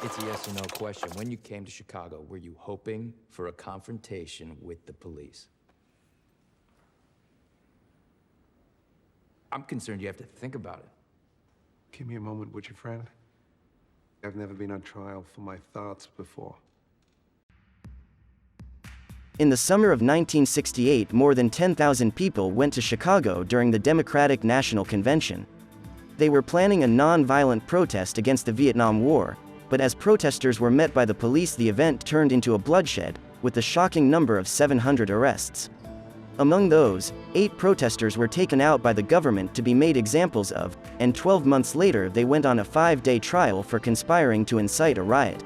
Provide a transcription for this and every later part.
It's a yes or no question. When you came to Chicago, were you hoping for a confrontation with the police? I'm concerned you have to think about it. Give me a moment, would you, friend? I've never been on trial for my thoughts before. In the summer of 1968, more than 10,000 people went to Chicago during the Democratic National Convention. They were planning a non-violent protest against the Vietnam War, but as protesters were met by the police, the event turned into a bloodshed, with the shocking number of 700 arrests. Among those, 8 protesters were taken out by the government to be made examples of, and 12 months later they went on a 5-day trial for conspiring to incite a riot.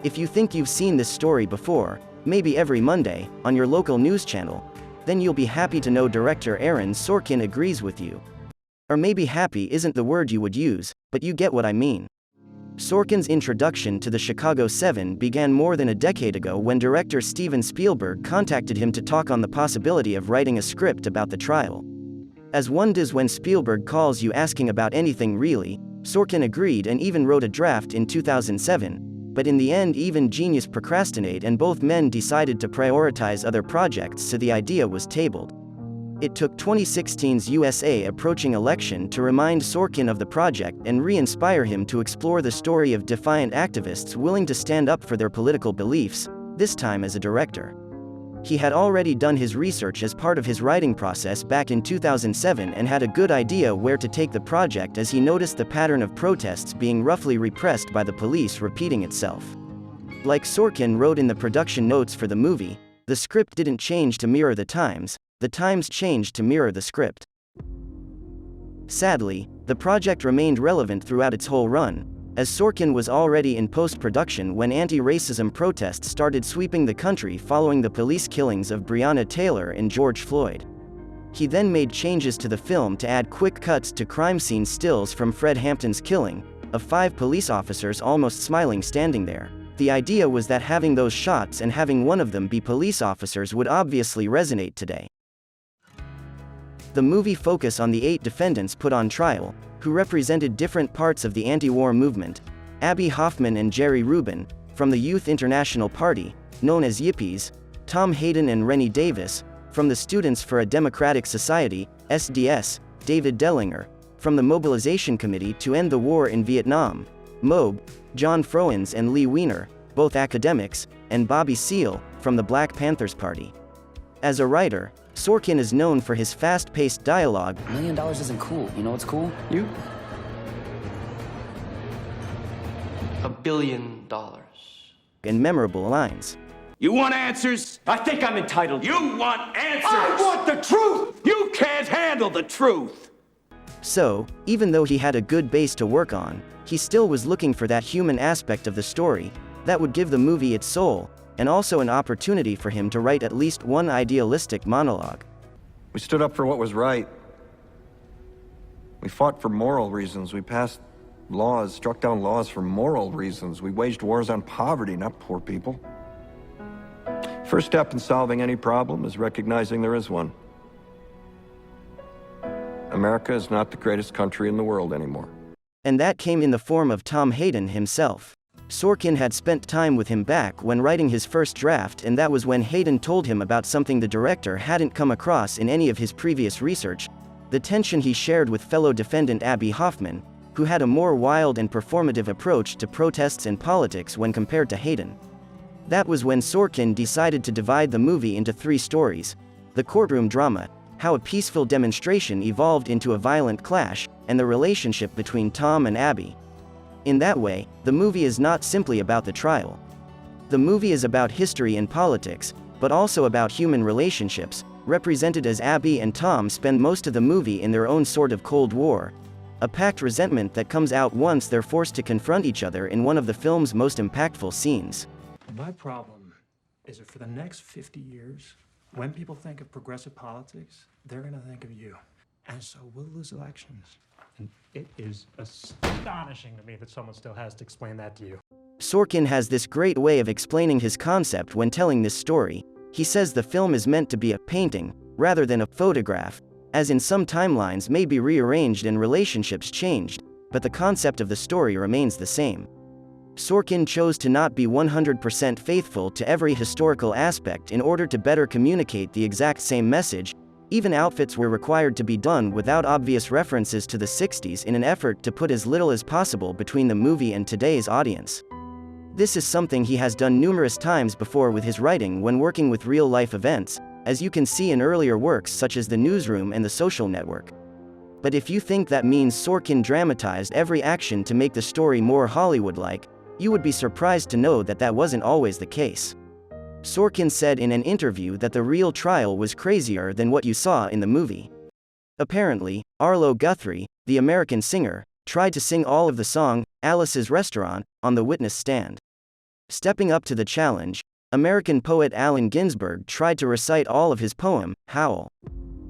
If you think you've seen this story before, maybe every Monday, on your local news channel, then you'll be happy to know director Aaron Sorkin agrees with you. Or maybe happy isn't the word you would use, but you get what I mean. Sorkin's introduction to the Chicago 7 began more than a decade ago when director Steven Spielberg contacted him to talk on the possibility of writing a script about the trial. As one does when Spielberg calls you asking about anything really, Sorkin agreed and even wrote a draft in 2007, but in the end even genius procrastinate and both men decided to prioritize other projects, so the idea was tabled. It took 2016's USA approaching election to remind Sorkin of the project and re-inspire him to explore the story of defiant activists willing to stand up for their political beliefs, this time as a director. He had already done his research as part of his writing process back in 2007 and had a good idea where to take the project, as he noticed the pattern of protests being roughly repressed by the police repeating itself. Like Sorkin wrote in the production notes for the movie, the script didn't change to mirror the times changed to mirror the script. Sadly, the project remained relevant throughout its whole run, as Sorkin was already in post-production when anti-racism protests started sweeping the country following the police killings of Breonna Taylor and George Floyd. He then made changes to the film to add quick cuts to crime scene stills from Fred Hampton's killing, of 5 police officers almost smiling standing there. The idea was that having those shots and having one of them be police officers would obviously resonate today. The movie focused on the 8 defendants put on trial, who represented different parts of the anti-war movement: Abby Hoffman and Jerry Rubin, from the Youth International Party, known as Yippies; Tom Hayden and Rennie Davis, from the Students for a Democratic Society, SDS; David Dellinger, from the Mobilization Committee to End the War in Vietnam, MOB; John Froens and Lee Weiner, both academics; and Bobby Seale, from the Black Panthers Party. As a writer, Sorkin is known for his fast-paced dialogue. $1 million isn't cool. You know what's cool? You? $1 billion. And memorable lines. You want answers? I think I'm entitled. You want answers? I want the truth! You can't handle the truth! So, even though he had a good base to work on, he still was looking for that human aspect of the story that would give the movie its soul, and also an opportunity for him to write at least one idealistic monologue. We stood up for what was right. We fought for moral reasons. We passed laws, struck down laws for moral reasons. We waged wars on poverty, not poor people. First step in solving any problem is recognizing there is one. America is not the greatest country in the world anymore. And that came in the form of Tom Hayden himself. Sorkin had spent time with him back when writing his first draft, and that was when Hayden told him about something the director hadn't come across in any of his previous research: the tension he shared with fellow defendant Abby Hoffman, who had a more wild and performative approach to protests and politics when compared to Hayden. That was when Sorkin decided to divide the movie into 3 stories: the courtroom drama, how a peaceful demonstration evolved into a violent clash, and the relationship between Tom and Abby. In that way, the movie is not simply about the trial. The movie is about history and politics, but also about human relationships, represented as Abby and Tom spend most of the movie in their own sort of Cold War, a packed resentment that comes out once they're forced to confront each other in one of the film's most impactful scenes. My problem is that for the next 50 years, when people think of progressive politics, they're going to think of you. And so we'll lose elections. And it is astonishing to me that someone still has to explain that to you. Sorkin has this great way of explaining his concept when telling this story. He says the film is meant to be a painting, rather than a photograph, as in some timelines may be rearranged and relationships changed, but the concept of the story remains the same. Sorkin chose to not be 100% faithful to every historical aspect in order to better communicate the exact same message. Even outfits were required to be done without obvious references to the 60s in an effort to put as little as possible between the movie and today's audience. This is something he has done numerous times before with his writing when working with real-life events, as you can see in earlier works such as The Newsroom and The Social Network. But if you think that means Sorkin dramatized every action to make the story more Hollywood-like, you would be surprised to know that that wasn't always the case. Sorkin said in an interview that the real trial was crazier than what you saw in the movie. Apparently, Arlo Guthrie, the American singer, tried to sing all of the song, Alice's Restaurant, on the witness stand. Stepping up to the challenge, American poet Allen Ginsberg tried to recite all of his poem, Howl.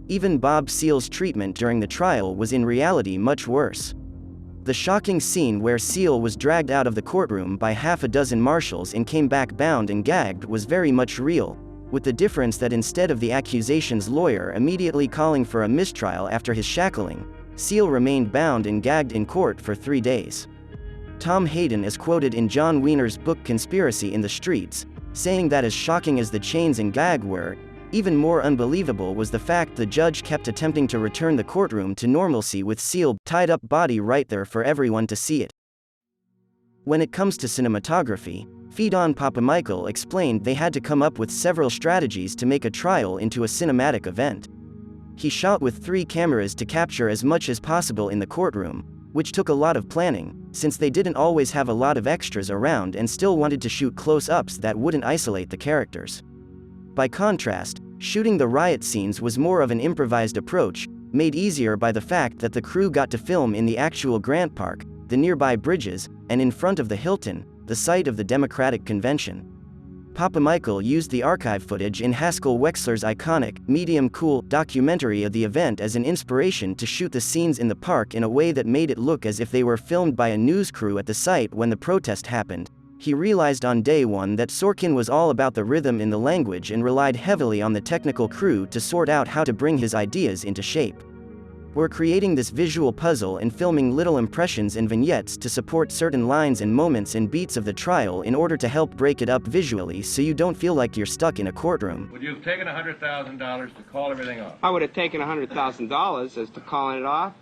Even Bob Seale's treatment during the trial was in reality much worse. The shocking scene where Seale was dragged out of the courtroom by half a dozen marshals and came back bound and gagged was very much real, with the difference that instead of the accusation's lawyer immediately calling for a mistrial after his shackling, Seale remained bound and gagged in court for 3 days. Tom Hayden is quoted in John Wiener's book Conspiracy in the Streets, saying that as shocking as the chains and gag were, even more unbelievable was the fact the judge kept attempting to return the courtroom to normalcy with Seale tied up body right there for everyone to see it. When it comes to cinematography, Pheidon Papamichael explained they had to come up with several strategies to make a trial into a cinematic event. He shot with 3 cameras to capture as much as possible in the courtroom, which took a lot of planning, since they didn't always have a lot of extras around and still wanted to shoot close-ups that wouldn't isolate the characters. By contrast, shooting the riot scenes was more of an improvised approach, made easier by the fact that the crew got to film in the actual Grant Park, the nearby bridges, and in front of the Hilton, the site of the Democratic Convention. Papamichael used the archive footage in Haskell Wexler's iconic, medium-cool documentary of the event as an inspiration to shoot the scenes in the park in a way that made it look as if they were filmed by a news crew at the site when the protest happened. He realized on day one that Sorkin was all about the rhythm in the language and relied heavily on the technical crew to sort out how to bring his ideas into shape. We're creating this visual puzzle and filming little impressions and vignettes to support certain lines and moments and beats of the trial in order to help break it up visually so you don't feel like you're stuck in a courtroom. Would you have taken $100,000 to call everything off? I would have taken $100,000 as to calling it off.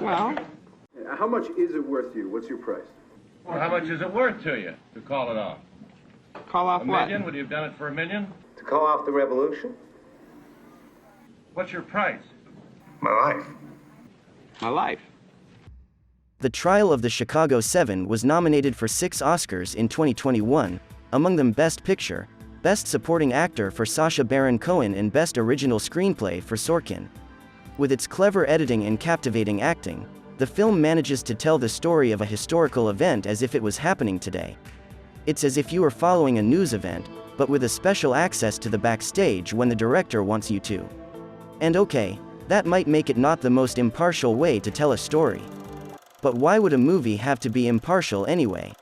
Well, How much is it worth to you? What's your price? Well, how much is it worth to you to call it off? call off $1 what? million? Would you have done it for $1 million? To call off the revolution? What's your price? My life. My life. The Trial of the Chicago 7 was nominated for 6 Oscars in 2021, among them Best Picture, Best Supporting Actor for Sacha Baron Cohen and Best Original Screenplay for Sorkin. With its clever editing and captivating acting, the film manages to tell the story of a historical event as if it was happening today. It's as if you were following a news event, but with a special access to the backstage when the director wants you to. And okay, that might make it not the most impartial way to tell a story. But why would a movie have to be impartial anyway?